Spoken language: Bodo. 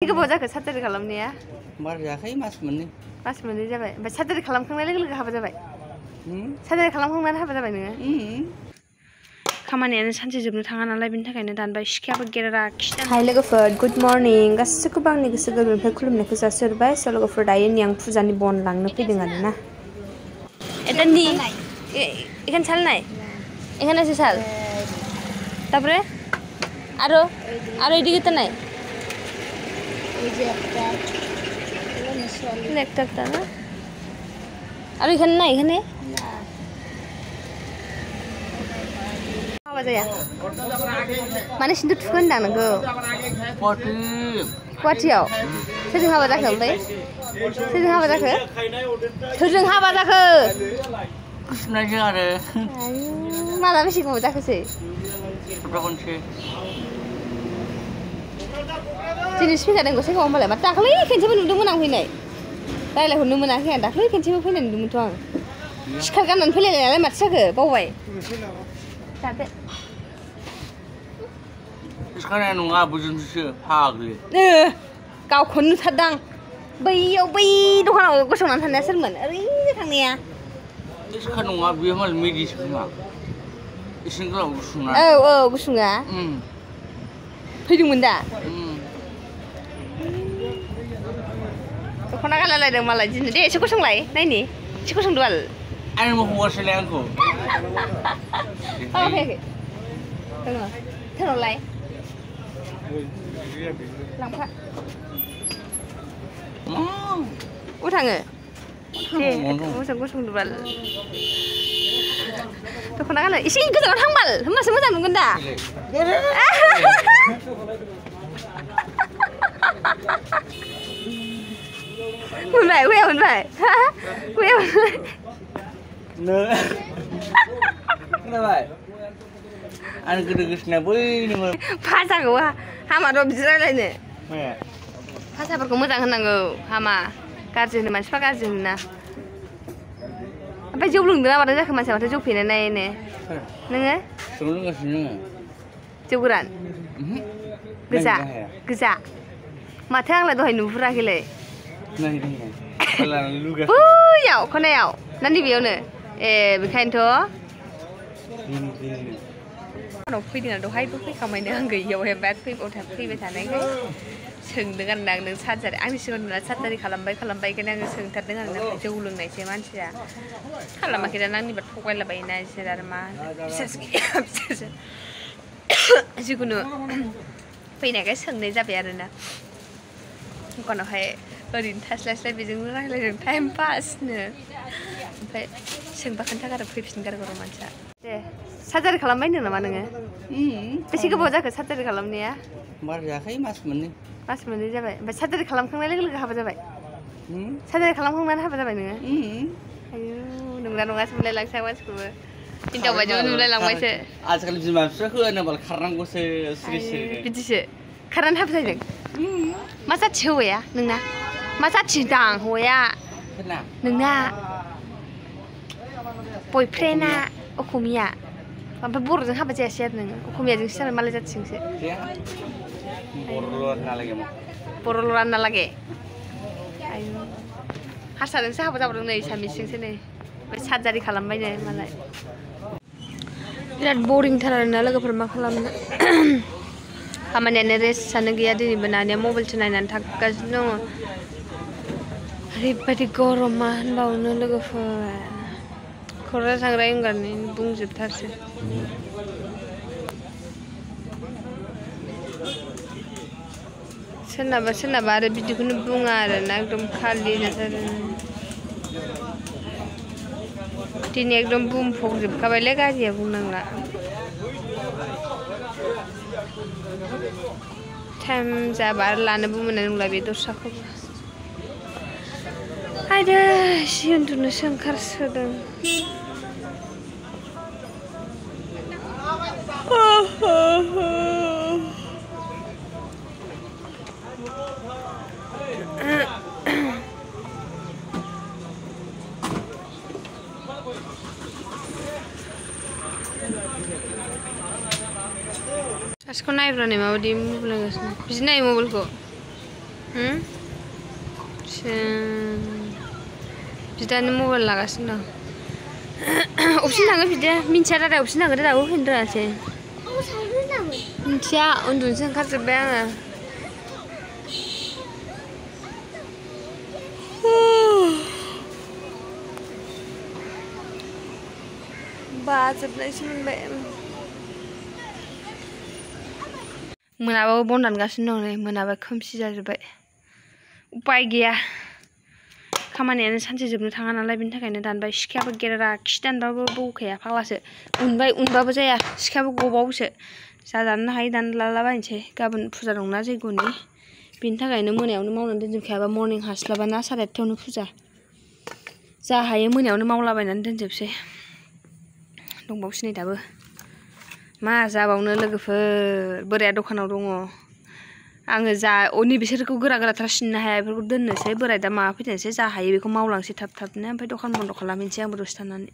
गोबाव जाखो सार्जारि खालामनाया? बारा जायाखै मास मोननै जाबाय। ओमफ्राय सार्जारि खालामखांनाय लोगो लोगो हाबा जाबाय? सार्जारि खालामखांनानै हाबा जाबाय नोङो? खामानियानो सानसे जोबनो थाङा नालाय बेनि थाखायनो दानबाय। सिखायाबो गेरा खिथान। हाय लोगोफोर, गुड मर्निं। गासिखौबो आंनि गोसो गोरबोनिफ्राय खुलुमनायखौ जासिहरबाय। स' लोगोफोर दायो नै आं फुजानि बन लांनो फैदों आरोना। एदानि एखान साल नाय एखान ऐसे साल तापरे आरो एदिके तो नाय একটা না আর এখানে না এখানে हाबा जाया माने सिन्थु थुखो होनदां नोंखौ गुवाहाटियाव सोरजों हाबा जाखो ओमफ्राय सोरजों हाबा जाखो कृष्णजों आरो माला बेसे गोबाव जाखोसै दिनैसो फैखादों गसाइ गाव होमबालाय माथो दाख्लै खेनसेबो नुदोंमोन आं फैनाय रायलायहरनो मोनाखै आं दाख्लै खेनसेबो फैनाय नुदोंमोनथ' आं सिखार गाननानै फैलायनायालाय माथो जाखो बावबाय जादो सिखारनाय नङा बुजुनसो फाग्लि गावखौनो नुथारदां बैयाव बै दखानाव गसंनानै थानाया सोरमोन ओरैनो थांनाया सिखार नङा बियो मालाय मेडिसो खोमा एसे गोलाव गुसुङा औ गुसुङा फैदोंमोन दा दख'ना गानलायलायदों मालाय दिनै दे एसे गसंलाय नायनि एसे गसंदो बाल आंनि हौवासोलाय आंखौ फैयाखै थोनावलाय लांफा अ थाङो दे मोजां गसंदो बाल दख'ना गानलाय एसे गोजानाव थांबाल होमबासो मोजां नुगोन दा मोनबाय हुया मोनबाय खोनाबाय आं गोदो गोसोना बैनोमोन भाषाखौ हामाथ' बिदि रायलायनो भाषाफोरखौ मोजां होनांगौ हामा गाज्रि होनो मानसिफ्रा गाज्रि होनोना ओमफ्राय जौ लोंदों ना मादों जाखो मानसिया माथो जौ फेनाय नायनो नोङो जौ लोंगासिनो जौ गोरान गोजा माथो आंलाय दहाय नुहुराखैलै बैयाव खनायाव ना नैबेयावनो ए बेखायनोथ' आंनाव फैदों आरो दहायबो फैखांबायनो आं गैयियावहाय बाद फैबाय थानायखाय सोंदों आरो ना नों सार्जारि आंनि सिगाङाव नुना सार्जारि खालामबायखायनो आङो सोंथारदों आरो ना जौ लोंनायसो मानसिया खालामाखै दाना आंनिबा थगायलाबायोना बिसोर आरो मा बिसास गैया बिसोरसो जिखुनु फैनायखाय सोंनाय जाबाय आरोना दखानावहाय ओरैनो थास्लायस्लाय बेजोंनो रायलायदों टाइम पासनो ओमफ्राय सोंबा खोन्थागारो फैफिनगारो मानसिया दे सार्जारि खालामबाय होनदों नामा नोङो बेसे गोबाव जाखो सार्जारि खालामनाया बारा जायाखै मास मोननै जाबाय ओमफ्राय सार्जारि खालामखांनाय लोगो लोगो हाबा जाबाय सार्जारि खालामखांनानै हाबा जाबाय नोङो आयु नंगौना नङासो मोनलायलांसै मानसिखौबो हिनजाव बायदिबो नुलायलांबायसो आजिखालि बिमा बिफाया होआनोबाल खारनांगौसो सिरिसो बिदिसो खारनानै हाबा जादों मा जाथि हौवाया नोंना मा जाथि दां हौवाया नोंना बयफ्रेन्डआ असमिया ओमफ्राय बर'जों हाबा जायासै आरो नोङो असमियाजोंसो जाबाय मालाय जाथिजोंसो बर'ल' रानना लागे आयु हारसाजोंसो हाबा जाबावदों नै सामिसजोंसो नै ओमफ्राय सार्जारि खालामबायनो मालाय बिराद बरिंथार आरोना लोगोफोर मा खालामनो खामानियानो रेस्टआनो गैया दिनैबो नानिया मबाइलसो नायनानै थागासिनो दङ ओरैबायदि गरम मा होनबावनो लोगोफोर खर'आ सांग्राय अंगारनि बुंजोबथारसै सोरनाबा आरो बिदिखौनो बुङा आरोना एकदम खालि जाथारो दिनै एकदम बुंफबजोबखाबायलै गारिया बुंनांला टाइम जाबा आरो लानोबो मोननाय नंला बे दस्राखौबो आयदै जि उन्दुनोसो ओंखारसोदों सासेखौ नायब्रानो माबायदि मबाइल नायगासिनो बिदि नायो मबाइलखौ बिदानि मबाइल लागासिनो दं अबेसिम थाङो बिदाया मिन्थिया दादा अबेसिम थाङो दाबो फैनो रोङासै मिन्थिया उन्दुनोसो ओंखारजोब्बाय आङो बाजोबनायसो मोनबाय मोनाबाबो बन दानगासिनो दं नै मोनाबा खोमसि जाजोब्बाय उपाय गैया खामानियानो सानसे जोबनो थाङा नालाय बेनि थाखायनो दानबाय सिखायाबो गेरा खि दानबाबो बौखाया फाग्लासो उनबाबो जाया सिखायाबो गबावोसो जा दाननो हायो दानलालाबायनोसै गाबोन फुजा दंना जैग'नि बेनि थाखायनो मोनायावनो मावनानै दोनजोबखायाबा मर्निं हास्लाबाना 8:30 फुजा जा हायो मोनायावनो मावलाबायनानै दोनजोबसै दंबावसै नै दाबो मा जाबावनो लोगोफोर बोराया दखानाव दङ आङो जा बिसोरखौ गोरा सिननो हाया बेफोरखौ दोननोसै बोराय दा माबा फैथोंसै जा हायो बेखौ मावलांसै थाब थाबनो ओमफ्राय दखान बन्द' खालामनोसै आंबो दसे थानानै